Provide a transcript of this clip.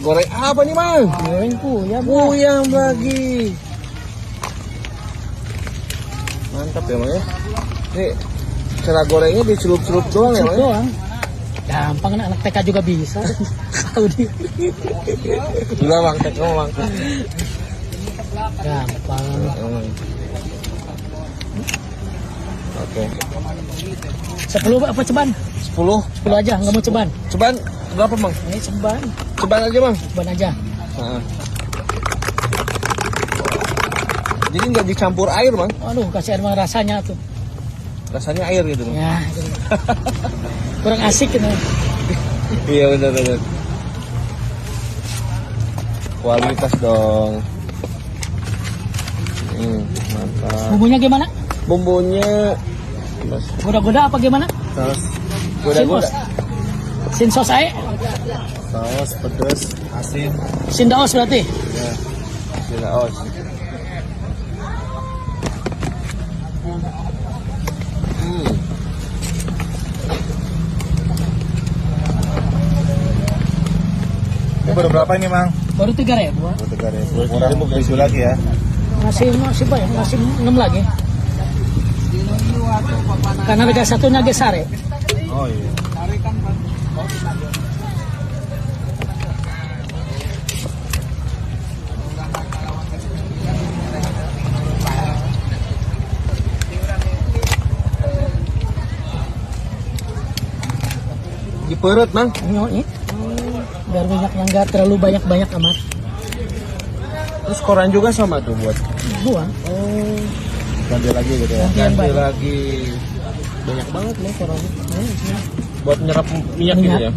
Goreng apa nih, Mang? Goreng puyam. Puyam lagi. Mantap ya, Mang ya. Nih, cara gorengnya dicelup-celup doang ya, Mang? Doang. Gampang, anak TK juga bisa. Tahu di. Enggak, Mang, TK, Mang. Gampang. Oke. 10 apa ceban? 10. 10 aja, nggak mau ceban. Ceban berapa, Mang? Ini ceban. Ceban aja, Mang. Ceban aja. Nah. Jadi nggak dicampur air, Mang? Aduh, kasih air mah rasanya tuh. Rasanya air gitu, Mang. Ya, gitu. Kurang asik gitu. Iya, benar. Kualitas dong. Mantap. Bumbunya gimana? Bumbunya Goda-goda apa gimana? saus goda-goda. Sin sos ae? Saus pedas, asin. Sin daos berarti? Ya. Saus. Ini baru berapa ini, Mang? Baru 3.000. Baru 3.000. Kurang 7 lagi ya. Masih banyak, masih 6 lagi. Karena harga satunya gesare. Oh iya. Diperut, Mang. Biar minyaknya nggak terlalu banyak amat. Terus koran juga sama tuh buat Buang. Ganti lagi gitu ya. ganti lagi. Banyak banget nih koran. Buat nyerap minyak gitu ya.